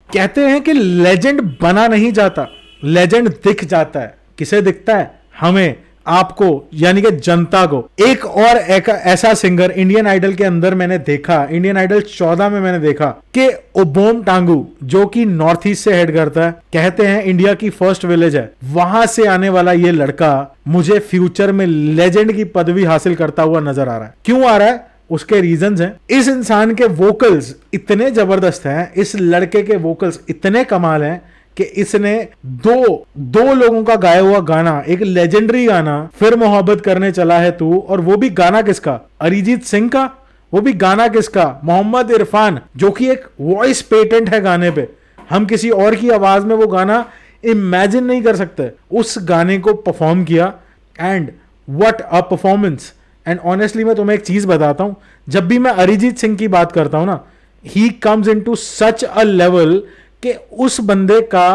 कहते हैं कि लेजेंड बना नहीं जाता, लेजेंड दिख जाता है। किसे दिखता है? हमें, आपको, यानी कि जनता को। एक और ऐसा सिंगर इंडियन आइडल के अंदर मैंने देखा, इंडियन आइडल 14 में मैंने देखा कि ओबोम टांगू, जो कि नॉर्थ ईस्ट से हेड करता है, कहते हैं इंडिया की फर्स्ट विलेज है, वहां से आने वाला ये लड़का मुझे फ्यूचर में लेजेंड की पदवी हासिल करता हुआ नजर आ रहा है। क्यों आ रहा है? उसके रीजंस हैं। इस इंसान के वोकल्स इतने जबरदस्त हैं, इस लड़के के वोकल्स इतने कमाल हैं कि इसने दो लोगों का गाया हुआ गाना, एक लेजेंडरी गाना, फिर मोहब्बत करने चला है तू, और वो भी गाना किसका? अरिजीत सिंह का। वो भी गाना किसका? मोहम्मद इरफान, जो कि एक वॉइस पेटेंट है गाने पे। हम किसी और की आवाज में वो गाना इमेजिन नहीं कर सकते। उस गाने को परफॉर्म किया, and what a performance. And honestly मैं तुम्हें एक चीज बताता हूं, जब भी मैं अरिजीत सिंह की बात करता हूं ना, he comes into such a level कि उस बंदे का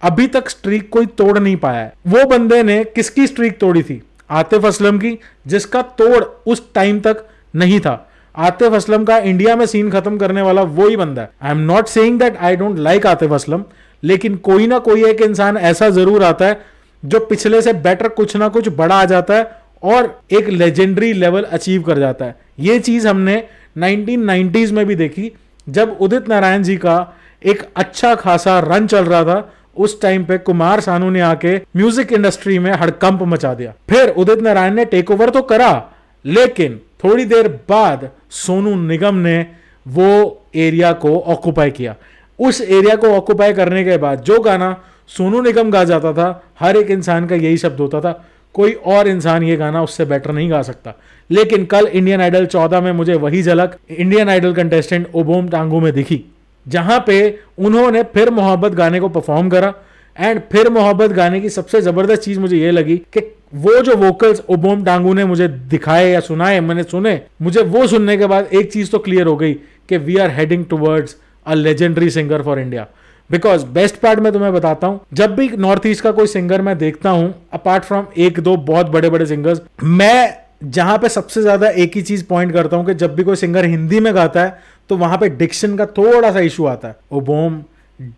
अभी तक स्ट्रीक कोई तोड़ नहीं पाया है। वो बंदे ने किसकी स्ट्रीक तोड़ी थी? आतिफ असलम की, जिसका तोड़ उस टाइम तक नहीं था। आतिफ असलम का इंडिया में सीन खत्म करने वाला वो ही बंदा है। I am not saying that I don't like Atif Aslam, लेकिन कोई ना कोई एक इंसान ऐसा जरूर आता है जो पिछले से बेटर कुछ ना कुछ बड़ा आ जाता है और एक लेजेंडरी लेवल अचीव कर जाता है। ये चीज हमने 1990s में भी देखी, जब उदित नारायण जी का एक अच्छा खासा रन चल रहा था। उस टाइम पे कुमार सानू ने आके म्यूजिक इंडस्ट्री में हड़कंप मचा दिया। फिर उदित नारायण ने टेक ओवर तो करा, लेकिन थोड़ी देर बाद सोनू निगम ने वो एरिया को ऑक्युपाई किया। उस एरिया को ऑक्युपाई करने के बाद जो गाना सोनू निगम गा जाता था, हर एक इंसान का यही शब्द होता था, कोई और इंसान ये गाना उससे बेटर नहीं गा सकता। लेकिन कल इंडियन आइडल 14 में मुझे वही झलक इंडियन आइडल कंटेस्टेंट ओबोम टांगू में दिखी, जहां पे उन्होंने फिर मोहब्बत गाने को परफॉर्म करा। एंड फिर मोहब्बत गाने की सबसे जबरदस्त चीज मुझे ये लगी कि वो जो वोकल्स ओबोम टांगू ने मुझे दिखाए या सुनाए, मैंने सुने, मुझे वो सुनने के बाद एक चीज तो क्लियर हो गई कि we are heading towards a legendary singer for India. Because best part मैं तुम्हें बताता हूं, जब भी नॉर्थ ईस्ट का कोई सिंगर मैं देखता हूं, अपार्ट फ्रॉम एक दो बहुत बड़े बड़े सिंगर्स, मैं जहां पे सबसे ज्यादा एक ही चीज पॉइंट करता हूं कि जब भी कोई सिंगर हिंदी में गाता है तो वहां पे डिक्शन का थोड़ा सा इशू आता है। Obom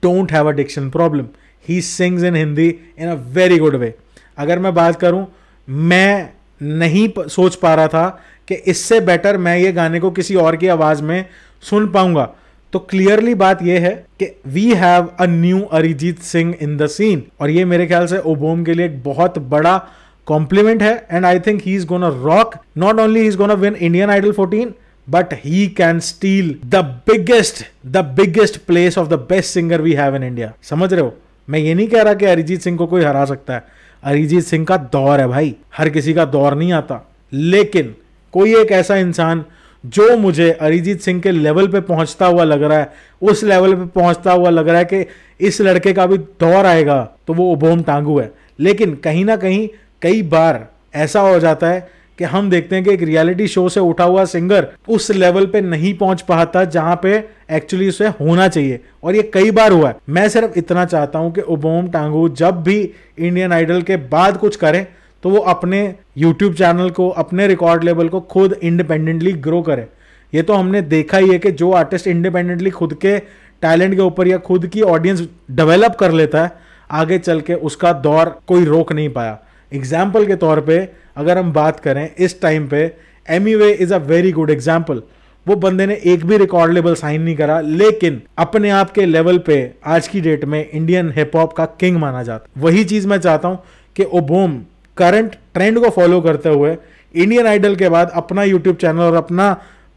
don't have a diction problem, he sings in Hindi in a very good way. अगर मैं बात करूं, मैं नहीं सोच पा रहा था कि इससे बेटर मैं ये गाने को किसी और की आवाज में सुन पाऊंगा। तो क्लियरली बात यह है कि we have a new Arijit Singh in the scene, और ये मेरे ख्याल से ओबोम के लिए एक बहुत बड़ा कॉम्प्लीमेंट है। And I think he is gonna rock, not only he is gonna win Indian Idol 14, but he can steal the biggest place of the best singer we have in India। समझ रहे हो? मैं ये नहीं कह रहा कि अरिजीत सिंह को कोई हरा सकता है। अरिजीत सिंह का दौर है भाई, हर किसी का दौर नहीं आता। लेकिन कोई एक ऐसा इंसान जो मुझे अरिजीत सिंह के लेवल पे पहुंचता हुआ लग रहा है, उस लेवल पे पहुंचता हुआ लग रहा है कि इस लड़के का भी दौर आएगा, तो वो ओबोम टांगू है। लेकिन कहीं ना कहीं कई बार ऐसा हो जाता है कि हम देखते हैं कि एक रियलिटी शो से उठा हुआ सिंगर उस लेवल पे नहीं पहुंच पाता जहां पे एक्चुअली उसे होना चाहिए, और ये कई बार हुआ है। मैं सिर्फ इतना चाहता हूं कि ओबोम टांगू जब भी इंडियन आइडल के बाद कुछ करे तो वो अपने यूट्यूब चैनल को, अपने रिकॉर्ड लेवल को खुद इंडिपेंडेंटली ग्रो करे। ये तो हमने देखा ही है कि जो आर्टिस्ट इंडिपेंडेंटली खुद के टैलेंट के ऊपर या खुद की ऑडियंस डेवलप कर लेता है, आगे चल के उसका दौर कोई रोक नहीं पाया। एग्जाम्पल के तौर पे अगर हम बात करें इस टाइम पे, Emiway is a very good example. वो बंदे ने एक भी रिकॉर्ड लेबल साइन नहीं करा, लेकिन अपने आप के लेवल पे आज की डेट में इंडियन हिप हॉप का किंग माना जाता। वही चीज मैं चाहता हूं कि ओबोम करंट ट्रेंड को फॉलो करते हुए इंडियन आइडल के बाद अपना यूट्यूब चैनल और अपना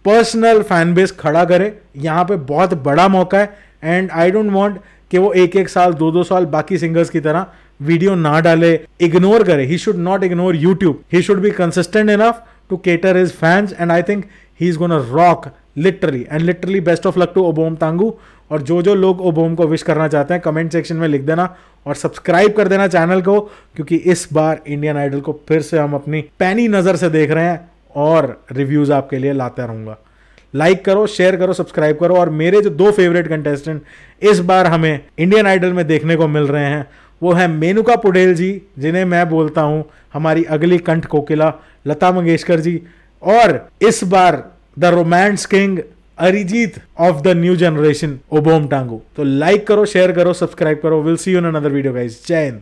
पर्सनल फैन बेस खड़ा करे। यहाँ पे बहुत बड़ा मौका है, एंड आई डोंट वांट कि वो एक एक साल, दो दो साल बाकी सिंगर्स की तरह वीडियो ना डाले, इग्नोर करे। He should not ignore YouTube, he should be consistent enough to cater his fans, and I think he's gonna rock literally and literally best of luck to ओबोम टांगू। और जो जो लोग ओबोम को विश करना चाहते हैं कमेंट सेक्शन में लिख देना, और सब्सक्राइब कर देना चैनल को, क्योंकि इस बार इंडियन आइडल को फिर से हम अपनी पैनी नजर से देख रहे हैं और रिव्यूज आपके लिए लाता रहूंगा। लाइक करो, शेयर करो, सब्सक्राइब करो। और मेरे जो दो फेवरेट कंटेस्टेंट इस बार हमें इंडियन आइडल में देखने को मिल रहे हैं, वो है मेनुका पुडेल जी, जिन्हें मैं बोलता हूं हमारी अगली कंठ कोकिला लता मंगेशकर जी, और इस बार the romance king Arijit of the new generation Obom Tangu. तो लाइक करो, शेयर करो, सब्सक्राइब करो। Will see you in another video guys. जय हिंद।